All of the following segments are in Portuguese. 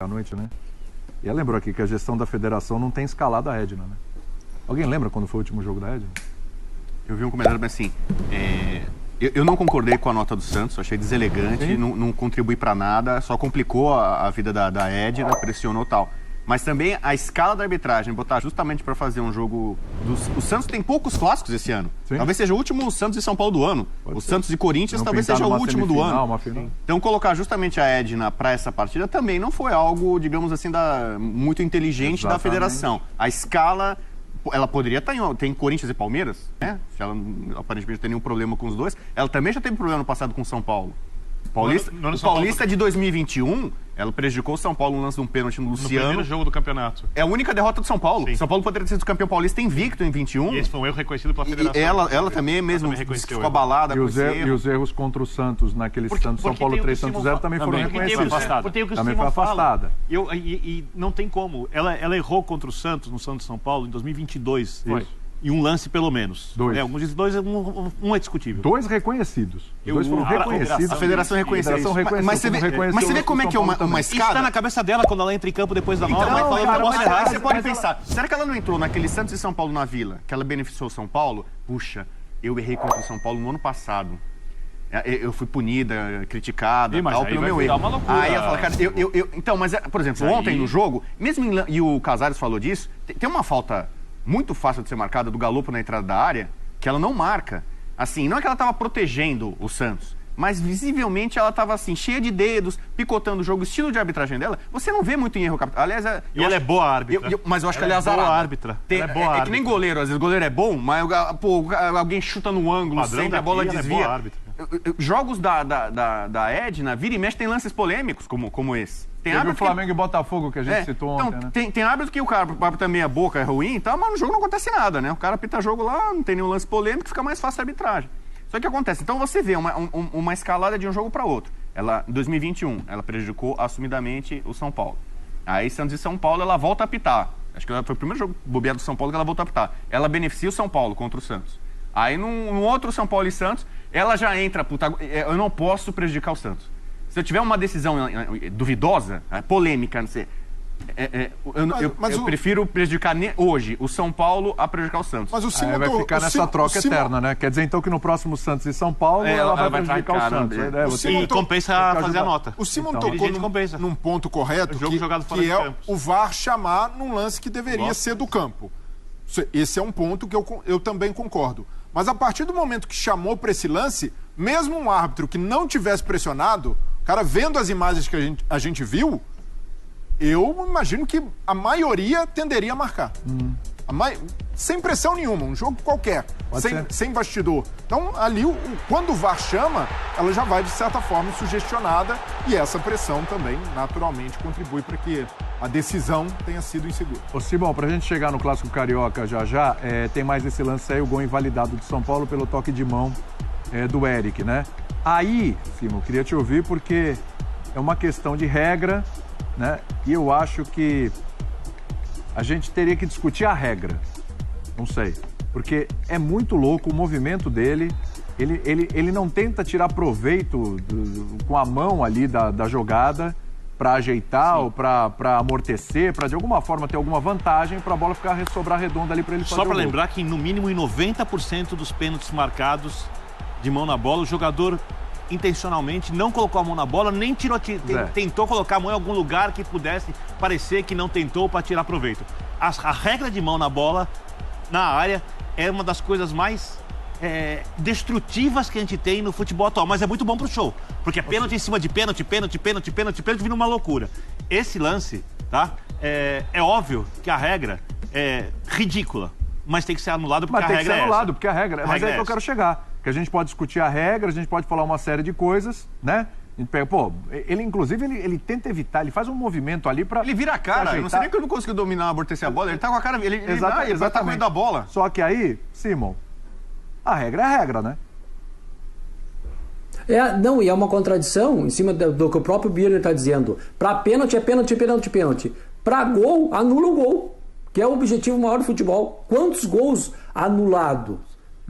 à noite, né? E ela lembrou aqui que a gestão da federação não tem escalado a Edna, né? Alguém lembra quando foi o último jogo da Edna? Eu vi um comentário assim, eu não concordei com a nota do Santos, achei deselegante, não contribui para nada, só complicou a vida da Edna, pressionou e tal. Mas também a escala da arbitragem, botar justamente para fazer um jogo... O Santos tem poucos clássicos esse ano. Sim. Talvez seja o último Santos e São Paulo do ano. O Santos e Corinthians talvez seja o último do ano. Então colocar justamente a Edna para essa partida também não foi algo, digamos assim, muito inteligente da federação. A escala... Ela poderia estar tem Corinthians e Palmeiras, né? Se ela aparentemente não tem nenhum problema com os dois. Ela também já teve problema no passado com o São Paulo. O Paulista de 2021, ela prejudicou o São Paulo no lance de um pênalti no Luciano. No primeiro jogo do campeonato. É a única derrota do São Paulo. Sim. São Paulo poderia ter sido campeão paulista invicto em 21. E esse foi um erro reconhecido pela federação. E ela também mesmo ficou abalada com esse erro. E os erros contra o Santos, naquele Santos São Paulo 3, Santos 0, também foram reconhecidos. Porque o que o também Simon foi afastada. E não tem como. Ela errou contra o Santos, no Santos São Paulo, em 2022. Isso. E um lance pelo menos. Dois. Alguns dizem dois, um é discutível. Dois reconhecidos. Dois foram reconhecidos. A federação reconheceu. Mas você vê como é que é uma escada? Isso está na cabeça dela quando ela entra em campo depois da nota. Você pode pensar, será que ela não entrou naquele Santos e São Paulo na Vila, que ela beneficiou o São Paulo? Puxa, eu errei contra o São Paulo no ano passado. Eu fui punida, criticada, tal, pelo meu erro. Aí ela fala, cara, então, mas, por exemplo, ontem no jogo, e o Casares falou disso, tem uma falta muito fácil de ser marcada do Galopo na entrada da área, que ela não marca. Assim, não é que ela estava protegendo o Santos, mas visivelmente ela estava assim, cheia de dedos, picotando o jogo, o estilo de arbitragem dela, você não vê muito em erro capital. Aliás, ela é boa árbitra. Mas eu acho que ela é azarada. Boa árbitra. É que nem goleiro, às vezes o goleiro é bom, mas alguém chuta no ângulo, sempre a bola desvia. Jogos da Edna, vira e mexe, tem lances polêmicos como esse. Tem o Flamengo e Botafogo que a gente citou ontem, então, né? Tem árbitro que o cara também a boca é ruim e tal, mas no jogo não acontece nada, né? O cara apita jogo lá, não tem nenhum lance polêmico, fica mais fácil a arbitragem. Só que o que acontece? Então você vê uma escalada de um jogo para outro. Ela, em 2021, ela prejudicou assumidamente o São Paulo. Aí Santos e São Paulo, ela volta a apitar. Acho que foi o primeiro jogo bobeado do São Paulo que ela voltou a apitar. Ela beneficia o São Paulo contra o Santos. Aí num outro São Paulo e Santos, ela já entra, eu não posso prejudicar o Santos. Se eu tiver uma decisão duvidosa, polêmica, não sei, eu prefiro prejudicar hoje o São Paulo a prejudicar o Santos. Mas o Simon vai ficar nessa troca eterna, né? Quer dizer, então, que no próximo Santos e São Paulo ela vai prejudicar o Santos. E compensa fazer a nota. O Simon tocou num ponto correto, que é o VAR chamar num lance que deveria ser do campo. Esse é um ponto que eu também concordo. Mas a partir do momento que chamou para esse lance, mesmo um árbitro que não tivesse pressionado, cara, vendo as imagens que a gente viu, eu imagino que a tenderia a marcar. Sem pressão nenhuma, um jogo qualquer, sem bastidor. Então, ali, quando o VAR chama, ela já vai, de certa forma, sugestionada, e essa pressão também, naturalmente, contribui para que a decisão tenha sido insegura. Ô, Simão, pra gente chegar no Clássico Carioca já, tem mais esse lance aí, o gol invalidado do São Paulo pelo toque de mão do Eric, né? Aí, Simão, queria te ouvir porque é uma questão de regra, né? E eu acho que a gente teria que discutir a regra. Não sei. Porque é muito louco o movimento dele. Ele não tenta tirar proveito com a mão ali da jogada para ajeitar ou para amortecer, para de alguma forma ter alguma vantagem para a bola sobrar redonda ali para ele fazer. Só para lembrar que no mínimo em 90% dos pênaltis marcados de mão na bola, o jogador intencionalmente não colocou a mão na bola, nem tentou colocar a mão em algum lugar que pudesse parecer que não tentou para tirar proveito. A regra de mão na bola, na área, é uma das coisas mais destrutivas que a gente tem no futebol atual, mas é muito bom pro show, porque é pênalti em cima de pênalti, vira uma loucura. Esse lance, tá? É óbvio que a regra é ridícula, mas tem que ser anulado porque a regra é essa. Mas tem que ser anulado porque a regra, mas é que eu quero chegar. Que a gente pode discutir a regra, a gente pode falar uma série de coisas, né? A gente pega, ele inclusive, ele tenta evitar, ele faz um movimento ali pra... Ele vira a cara, eu não sei nem que ele não conseguiu dominar, amortecer a bola, ele tá com a cara, ele tá com medo da bola. Só que aí, Simon, a regra é a regra, né? Não, e é uma contradição em cima do que o próprio Birner está dizendo. Para pênalti é pênalti. Para gol, anula o gol, que é o objetivo maior do futebol. Quantos gols anulados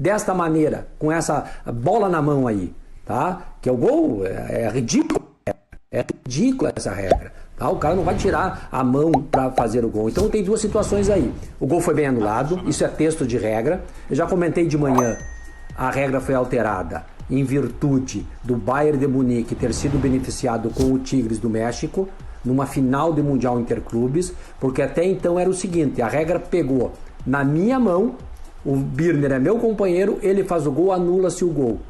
desta maneira, com essa bola na mão aí, tá? Que é o gol, é ridículo. É ridícula essa regra. Tá? O cara não vai tirar a mão para fazer o gol. Então tem duas situações aí. O gol foi bem anulado, isso é texto de regra. Eu já comentei de manhã, a regra foi alterada em virtude do Bayern de Munique ter sido beneficiado com o Tigres do México numa final de Mundial Interclubes, porque até então era o seguinte, a regra pegou na minha mão, o Birner é meu companheiro, ele faz o gol, anula-se o gol.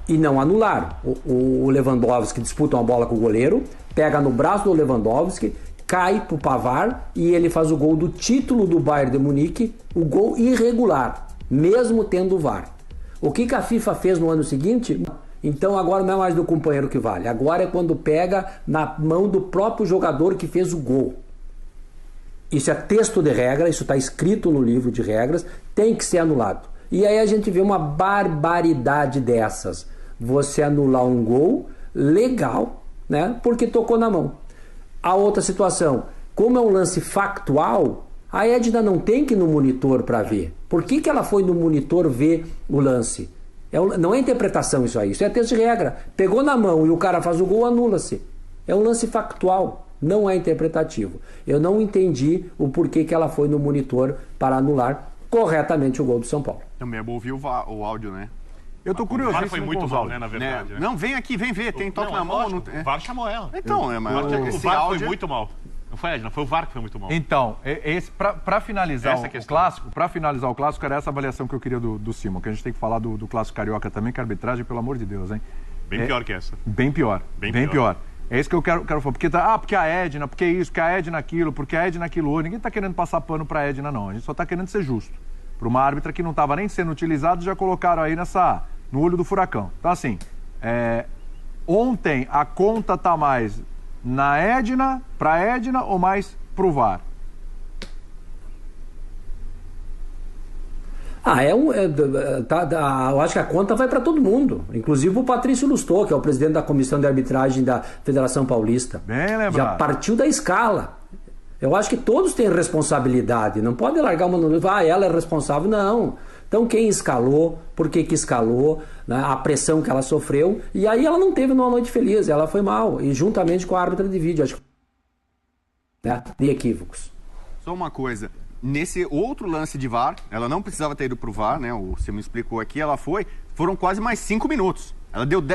E não anularam. O Lewandowski disputa uma bola com o goleiro, pega no braço do Lewandowski, cai pro Pavard e ele faz o gol do título do Bayern de Munique, o gol irregular, mesmo tendo o VAR. O que a FIFA fez no ano seguinte? Então agora não é mais do companheiro que vale. Agora é quando pega na mão do próprio jogador que fez o gol. Isso é texto de regra, isso está escrito no livro de regras, tem que ser anulado. E aí a gente vê uma barbaridade dessas. Você anular um gol legal, né? Porque tocou na mão. A outra situação, como é um lance factual, a Edna não tem que ir no monitor para ver. Por que ela foi no monitor ver o lance? Não é interpretação isso aí, isso é texto de regra. Pegou na mão e o cara faz o gol, anula-se. É um lance factual, não é interpretativo. Eu não entendi o porquê que ela foi no monitor para anular corretamente o gol do São Paulo. Também é bom ouvir o áudio, né? Eu tô curioso. O VAR foi muito mal, né, na verdade. Não, vem aqui, vem ver, tem toque na mão. O VAR chamou ela. Então, o VAR foi muito mal. Não foi, Edna, foi o VAR que foi muito mal. Então, para finalizar o clássico, era essa avaliação que eu queria do Simon, que a gente tem que falar do clássico carioca também, que a arbitragem, pelo amor de Deus, hein? Bem pior que essa. Bem pior. É isso que eu quero falar. Porque a Edna, porque isso, porque a Edna aquilo, porque a Edna aquilo outro. Ninguém tá querendo passar pano pra Edna, não. A gente só tá querendo ser justo. Pra uma árbitra que não tava nem sendo utilizada, já colocaram aí no olho do furacão. Então, assim, ontem a conta tá mais na Edna, pra Edna ou mais pro VAR? Eu acho que a conta vai para todo mundo, inclusive o Patrício Lustô, que é o presidente da comissão de arbitragem da Federação Paulista. Bem lembrado. Já partiu da escala. Eu acho que todos têm responsabilidade, não pode largar uma ela é responsável, não. Então quem escalou, por que escalou, né, a pressão que ela sofreu, e aí ela não teve uma noite feliz, ela foi mal, e juntamente com a árbitra de vídeo, acho que de equívocos. Só uma coisa, nesse outro lance de VAR, ela não precisava ter ido pro VAR, né? Você me explicou aqui, foram quase mais 5 minutos.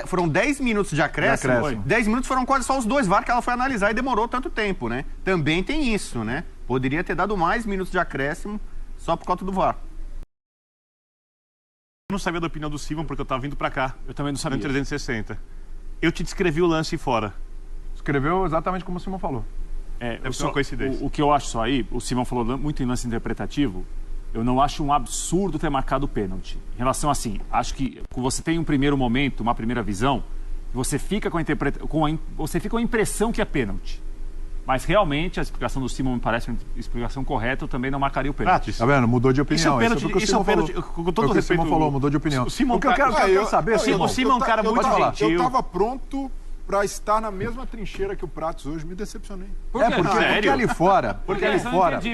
Foram 10 minutos de acréscimo. 10 minutos foram quase só os 2 VAR que ela foi analisar e demorou tanto tempo, né? Também tem isso, né? Poderia ter dado mais minutos de acréscimo só por conta do VAR. Eu não sabia da opinião do Simon porque eu tava vindo pra cá. Eu também não sabia. No 360. Eu te descrevi o lance fora. Escreveu exatamente como o Simon falou. Deve ser uma coincidência. O que eu acho só aí, o Simon falou muito em lance interpretativo, eu não acho um absurdo ter marcado o pênalti. Em relação assim, acho que você tem um primeiro momento, uma primeira visão, você fica com a impressão que é pênalti. Mas realmente a explicação do Simon me parece uma explicação correta, eu também não marcaria o pênalti. Tá vendo? Mudou de opinião. Isso é um pênalti, com todo respeito. O Simon falou, mudou de opinião. O Simon, o que eu quero saber, o Simon é um cara muito gentil. Eu tava pronto para estar na mesma trincheira que o Pratos hoje, me decepcionei. Porque ali fora, Por quê?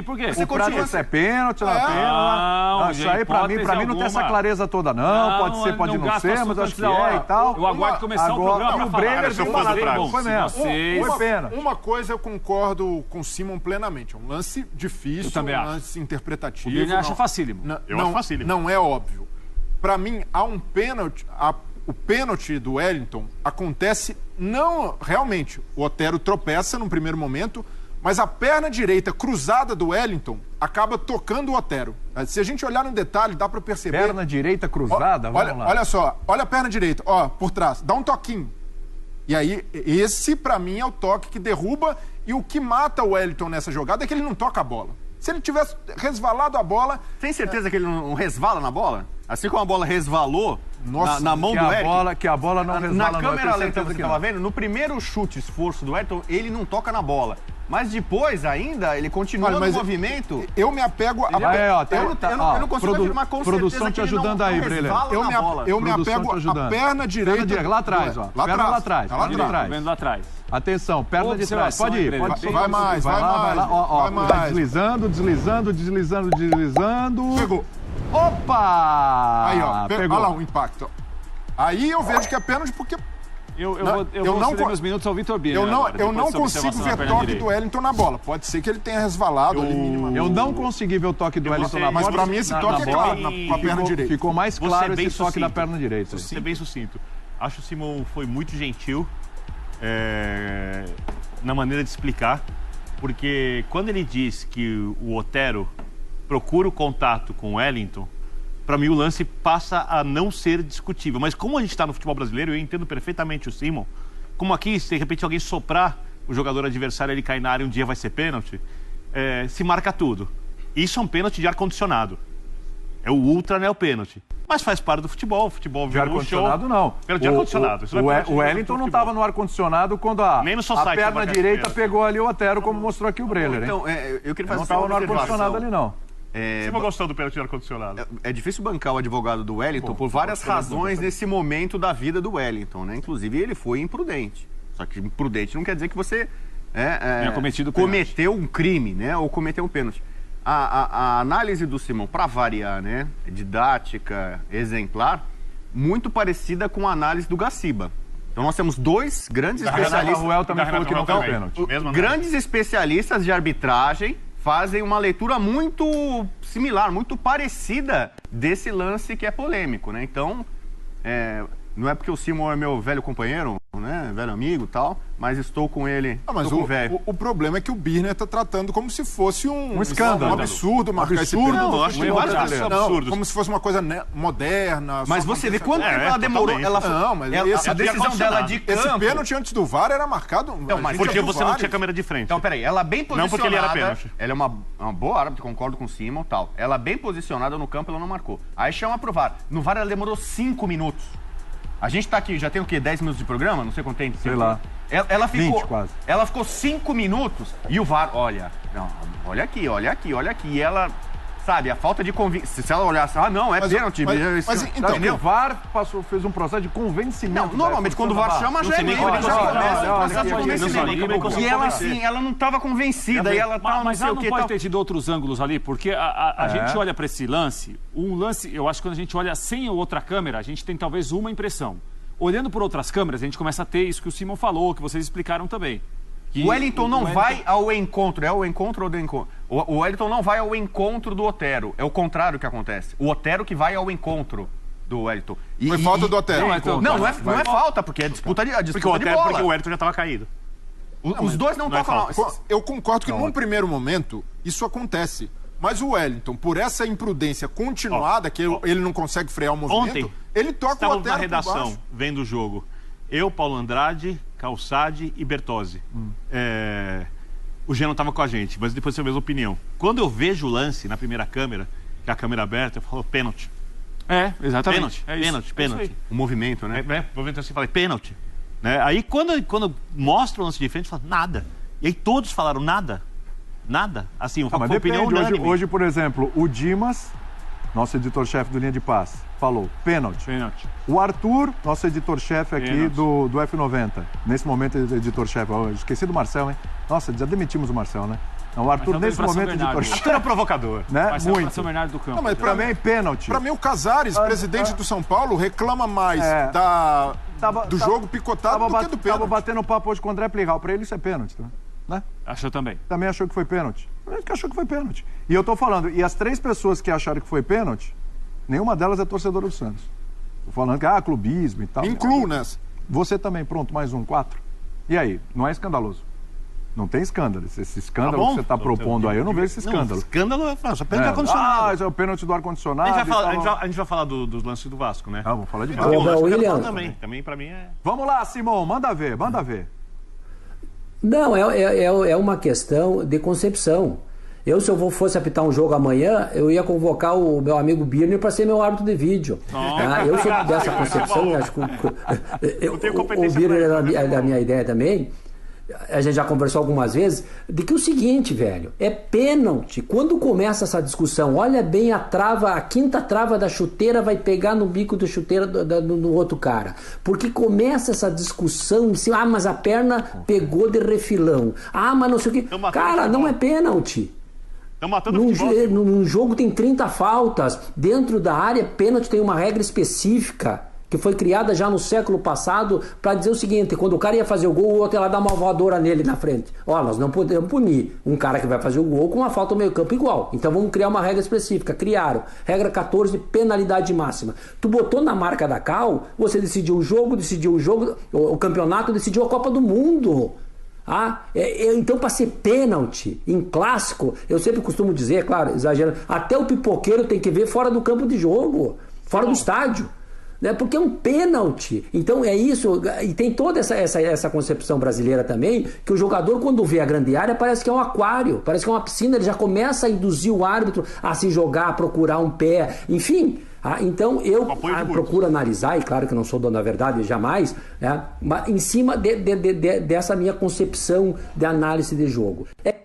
Por quê? O Pratos é pênalti, não é pênalti. Não, isso aí pra mim não tem essa clareza toda, não. Pode ser, pode não ser, mas acho que é e tal. Eu aguardo começar o programa. O Brenner viu o foi mesmo. Foi pênalti. Uma coisa eu concordo com o Simon plenamente. É um lance difícil, um lance interpretativo. O Brenner acha facílimo. Eu acho facílimo. Não é óbvio. Pra mim, há um pênalti... O pênalti do Wellington acontece não realmente. O Otero tropeça num primeiro momento, mas a perna direita cruzada do Wellington acaba tocando o Otero. Se a gente olhar no detalhe, dá para perceber. Perna direita cruzada? Vamos lá. Olha só, olha a perna direita, por trás, dá um toquinho. E aí, esse pra mim é o toque que derruba, e o que mata o Wellington nessa jogada é que ele não toca a bola. Se ele tivesse resvalado a bola... Tem certeza que ele não resvala na bola? Assim como a bola resvalou na mão do Eric? Que a bola não resvala. Na câmera lenta que você estava vendo, no primeiro chute, esforço do Ayrton, ele não toca na bola. Mas depois ainda, ele continua no movimento. Eu me apego a... Eu não consigo afirmar com produção te ajudando aí, Brenner. Eu me apego a perna direita... Lá atrás, ó. Perna lá atrás. Vendo lá atrás. Atenção, perna de trás. Pode ir. Vai mais. Deslizando. Pegou. Opa! Aí, ó. Olha lá o impacto. Aí eu vejo que é pênalti porque Eu vou ceder meus minutos ao Vitor Birner. Eu não consigo ver toque do Wellington na bola. Pode ser que ele tenha resvalado ali minimamente. Eu não consegui ver o toque do Wellington na bola. Mas pra mim esse toque é claro, com a perna direita. Ficou mais claro esse toque da perna direita. Vou ser bem sucinto. Acho que o Simon foi muito gentil na maneira de explicar, porque quando ele diz que o Otero procura o contato com o Wellington, para mim o lance passa a não ser discutível. Mas como a gente está no futebol brasileiro, eu entendo perfeitamente o Simon. Como aqui, se de repente alguém soprar o jogador adversário, ele cai na área, um dia vai ser pênalti, se marca tudo. Isso é um pênalti de ar-condicionado. É o ultra, né, o pênalti. Mas faz parte do futebol. O futebol de ar-condicionado, não. Pênalti de ar-condicionado. O Wellington não estava no ar-condicionado quando a perna direita pegou ali o Otero, como mostrou aqui o Breler. Então, eu queria fazer não estava no ar-condicionado ali, não. Você não gostou do pênalti de ar-condicionado? É difícil bancar o advogado do Wellington por várias razões nesse momento da vida do Wellington, né? Inclusive, ele foi imprudente. Só que imprudente não quer dizer que você cometeu um crime, né? Ou cometeu um pênalti. A análise do Simon, para variar, né? Didática, exemplar, muito parecida com a análise do Gaciba. Então nós temos dois grandes especialistas. O Ruel também falou que não foi pênalti. Grandes especialistas de arbitragem fazem uma leitura muito similar, muito parecida desse lance que é polêmico, né? Então, não é porque o Simon é meu velho companheiro, né? Velho amigo e tal, mas estou com ele. Mas o problema é que o Birner está tratando como se fosse um escândalo. Um absurdo marcar esse pênalti. Não, acho que tem vários absurdos. Como se fosse uma coisa moderna. Mas você vê quanto tempo ela demorou. A decisão dela de campo. Esse pênalti antes do VAR era marcado. Mas porque você não tinha câmera de frente. Então, peraí, ela bem posicionada. Não porque ele era pênalti. Ela é uma boa árbitra, concordo com o Simon e tal. Ela bem posicionada no campo, ela não marcou. Aí chama pro VAR. No VAR ela demorou 5 minutos. A gente tá aqui, já tem o quê? 10 minutos de programa? Não sei quanto tem. Sei lá. Ela ficou, 20 quase. Ela ficou 5 minutos e o VAR, olha aqui. E ela, sabe, a falta de convicção. Se ela olhasse, não, é pênalti. Mas então, o VAR fez um processo de convencimento. Não, normalmente quando o VAR chama, já é meio. E ela, assim, ela não estava convencida. E ela tá, mas ela não pode ter tido outros ângulos ali, porque a gente olha para esse lance, eu acho que quando a gente olha sem a outra câmera, a gente tem talvez uma impressão. Olhando por outras câmeras, a gente começa a ter isso que o Simon falou, que vocês explicaram também. O Wellington não vai ao encontro. É o encontro ou do encontro? O Wellington não vai ao encontro do Otero. É o contrário que acontece. O Otero que vai ao encontro do Wellington. Foi falta do Otero. Não é falta, porque é disputa de bola. Porque o Wellington já estava caído. Os dois não estavam... Eu concordo que num primeiro momento isso acontece. Mas o Wellington, por essa imprudência continuada, que ele não consegue frear o movimento, ontem, ele toca o Otero na redação, vendo o jogo. Eu, Paulo Andrade, Calçade e Bertozzi. O Geno estava com a gente, mas depois você a mesma opinião. Quando eu vejo o lance na primeira câmera, que é a câmera aberta, eu falo pênalti. Exatamente. Pênalti. O movimento, né? O movimento assim, falei, pênalti. Né? Aí quando mostra o lance de frente, eu falo, nada. E aí todos falaram nada. Nada. Assim, mas opinião unânime. Hoje, por exemplo, o Dimas, nosso editor-chefe do Linha de Passe, falou pênalti. O Arthur, nosso editor-chefe aqui do F90. Nesse momento, editor-chefe. Esqueci do Marcel, hein? Nossa, já demitimos o Marcel, né? Não, o Arthur, nesse momento, editor-chefe. Arthur é provocador. Né? Muito. São Bernardo do Campo. Não, mas também pênalti. Pra mim, o Casares, presidente do São Paulo, reclama mais do jogo picotado do que do pênalti. Tava batendo papo hoje com o André Pligal. Pra ele, isso é pênalti, tá? Né? Achou também. Também achou que foi pênalti. Que achou que foi pênalti. E eu tô falando, e as 3 pessoas que acharam que foi pênalti, nenhuma delas é torcedora do Santos. Tô falando que, clubismo e tal. Incluo nessa. Você também, pronto, mais um, 4. E aí, não é escandaloso? Não tem escândalo. Esse escândalo que você tá propondo aí, eu não vejo esse escândalo. Escândalo é só pênalti do ar-condicionado. Isso é o pênalti do ar-condicionado. A gente vai falar dos lances do Vasco, né? Vamos falar de Vasco. William. Também pra mim é... Vamos lá, Simão, manda ver. Não, é uma questão de concepção. Se eu fosse apitar um jogo amanhã, eu ia convocar o meu amigo Birner para ser meu árbitro de vídeo. Eu sou dessa concepção, acho que o Birner é da minha ideia também. A gente já conversou algumas vezes, de que o seguinte, velho, é pênalti. Quando começa essa discussão, olha bem a quinta trava da chuteira vai pegar no bico da chuteira do outro cara. Porque começa essa discussão, assim, mas a perna pegou de refilão. Mas não sei o quê. Cara, não é pênalti. Num jogo tem 30 faltas. Dentro da área, pênalti tem uma regra específica. que foi criada já no século passado para dizer o seguinte: quando o cara ia fazer o gol, o outro ia lá dar uma voadora nele na frente. Ó, nós não podemos punir um cara que vai fazer o gol com uma falta no meio campo igual. Então vamos criar uma regra específica. Criaram. Regra 14, penalidade máxima. Tu botou na marca da Cal, você decidiu o jogo, o campeonato, decidiu a Copa do Mundo. Então, para ser pênalti em clássico, eu sempre costumo dizer, claro, exagerando, até o pipoqueiro tem que ver fora do campo de jogo, fora do estádio. Né? Porque é um pênalti. Então é isso, e tem toda essa concepção brasileira também, que o jogador, quando vê a grande área, parece que é um aquário, parece que é uma piscina, ele já começa a induzir o árbitro a se jogar, a procurar um pé, enfim. Então eu procuro analisar, e claro que não sou dono da verdade, jamais, né? Mas em cima dessa minha concepção de análise de jogo. É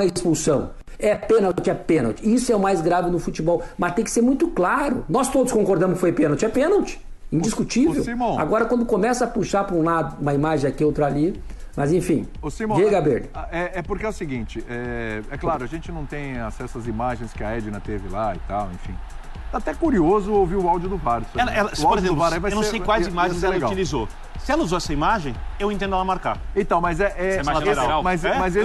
expulsão. É pênalti, é pênalti. Isso é o mais grave no futebol. Mas tem que ser muito claro. Nós todos concordamos que foi pênalti. É pênalti. Indiscutível. Agora, quando começa a puxar para um lado uma imagem aqui, outra ali. Mas, enfim. Diga, Berni. Porque é o seguinte. É claro, a gente não tem acesso às imagens que a Edna teve lá e tal, enfim. Tá até curioso ouvir o áudio do VAR. Por exemplo, eu não sei quais imagens ela utilizou. Se ela usou essa imagem, eu entendo ela marcar. Então, mas eu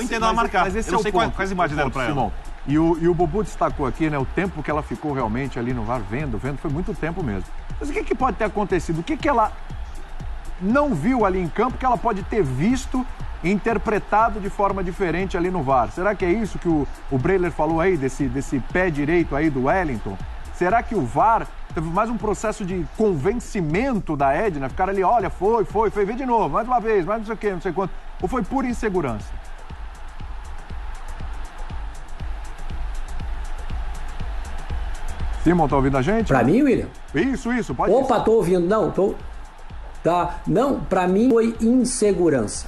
entendo ela marcar. Mas esse eu não sei quais imagens deram pra ela. E o Bubu destacou aqui, né, o tempo que ela ficou realmente ali no VAR vendo, foi muito tempo mesmo. Mas o que pode ter acontecido? O que ela não viu ali em campo que ela pode ter visto e interpretado de forma diferente ali no VAR? Será que é isso que o Breler falou aí, desse pé direito aí do Wellington? Será que o VAR teve mais um processo de convencimento da Edna? Ficar ali, olha, foi, vê de novo, mais uma vez, mais não sei o quê, não sei quanto. Ou foi pura insegurança? Simon, tá ouvindo a gente? Pra mim, William? Isso, pode Opa, tô ouvindo. Não, Tá. Não, pra mim foi insegurança.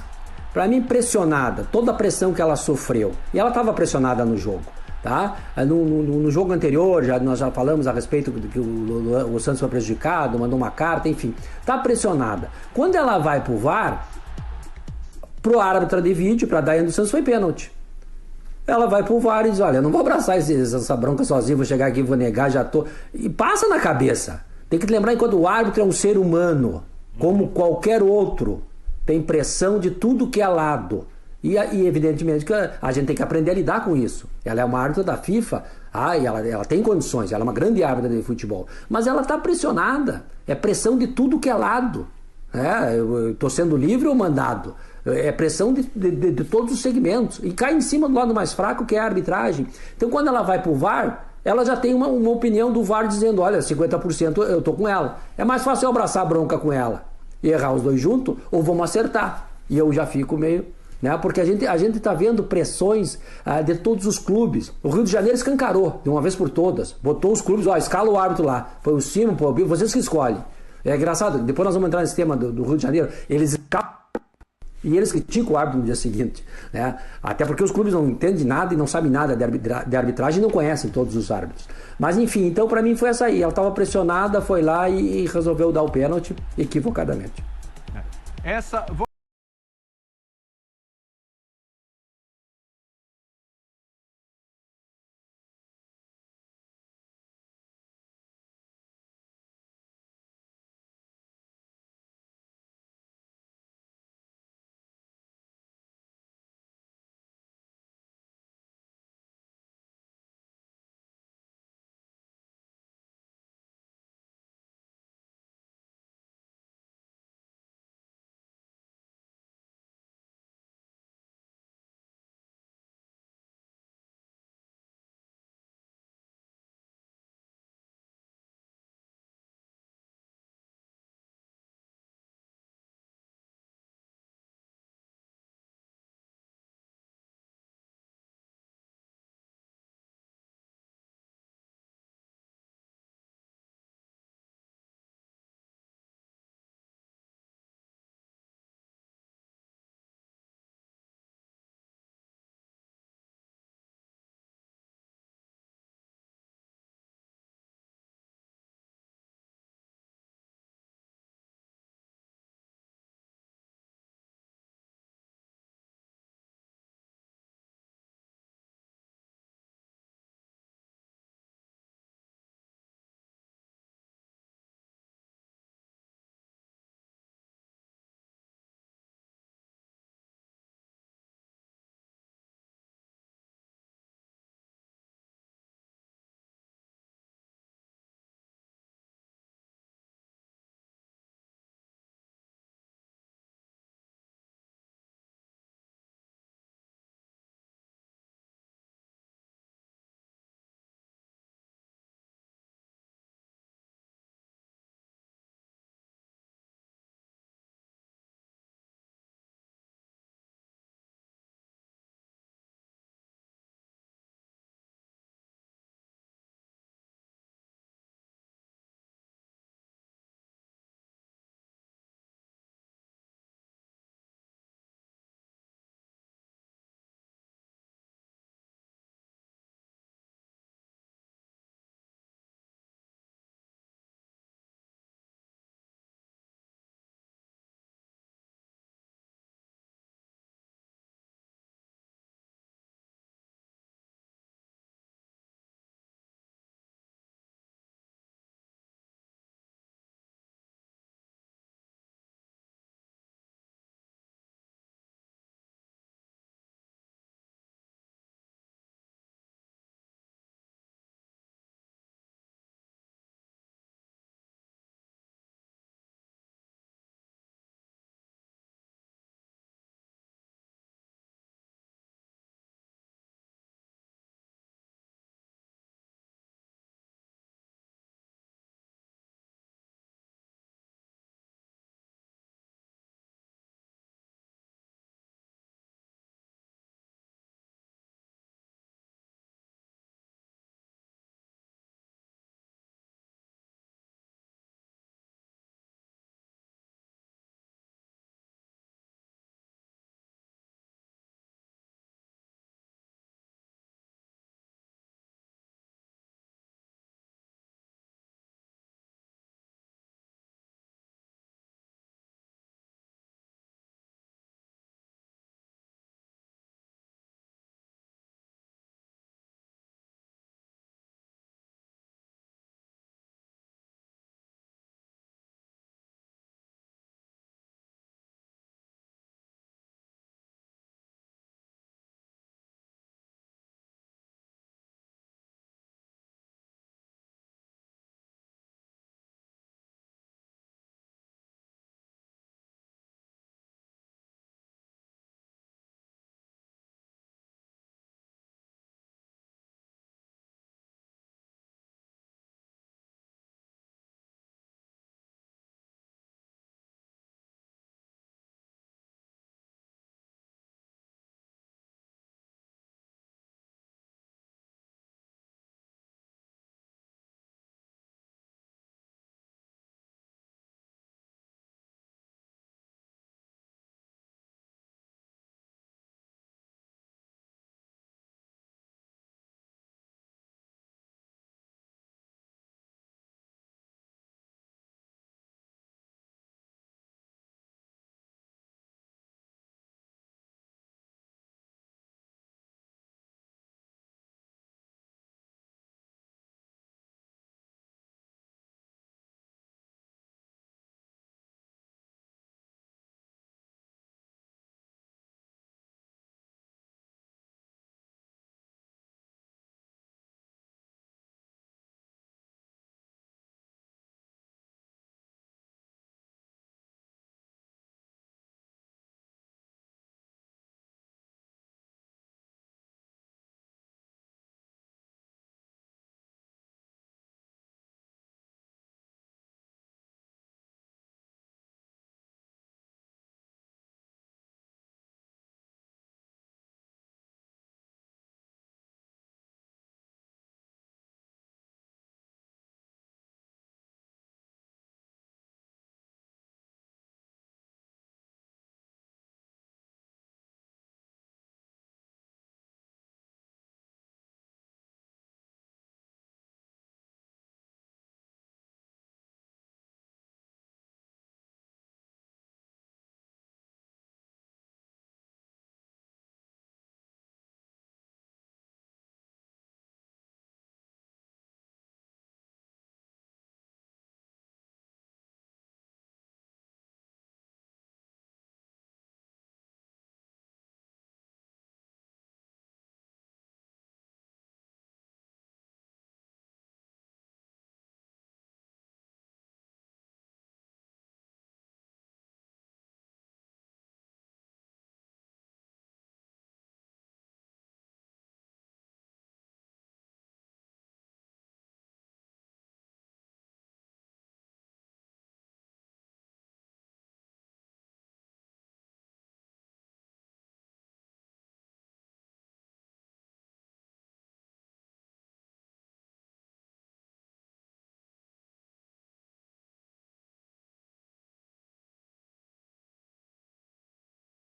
Pra mim, pressionada. Toda a pressão que ela sofreu. E ela tava pressionada no jogo. Tá? No jogo anterior, nós já falamos a respeito de que o Santos foi prejudicado, mandou uma carta, enfim, tá pressionada. Quando ela vai pro VAR, pro árbitro de vídeo, pra Daiane do Santos, foi pênalti. Ela vai pro VAR e diz: olha, eu não vou abraçar essa bronca sozinho, vou chegar aqui, vou negar, já tô. E passa na cabeça. Tem que lembrar que quando o árbitro é um ser humano, como qualquer outro, tem pressão de tudo que é lado. E evidentemente que a gente tem que aprender a lidar com isso. Ela é uma árbitra da FIFA, e ela tem condições, ela é uma grande árbitra de futebol. Mas ela está pressionada. É pressão de tudo que é lado. Eu estou sendo livre ou mandado. É pressão de todos os segmentos. E cai em cima do lado mais fraco, que é a arbitragem. Então, quando ela vai para o VAR, ela já tem uma opinião do VAR dizendo: olha, 50% eu estou com ela. É mais fácil eu abraçar a bronca com ela e errar os dois juntos, ou vamos acertar. E eu já fico meio... Porque a gente está vendo pressões de todos os clubes. O Rio de Janeiro escancarou de uma vez por todas, botou os clubes, escala o árbitro lá, foi o Simon, o Bill, vocês que escolhem. É engraçado, depois nós vamos entrar nesse tema do Rio de Janeiro, eles escalam e eles criticam o árbitro no dia seguinte, né? Até porque os clubes não entendem nada e não sabem nada de arbitragem e não conhecem todos os árbitros. Mas enfim, então para mim foi essa aí, ela estava pressionada, foi lá e resolveu dar o pênalti equivocadamente.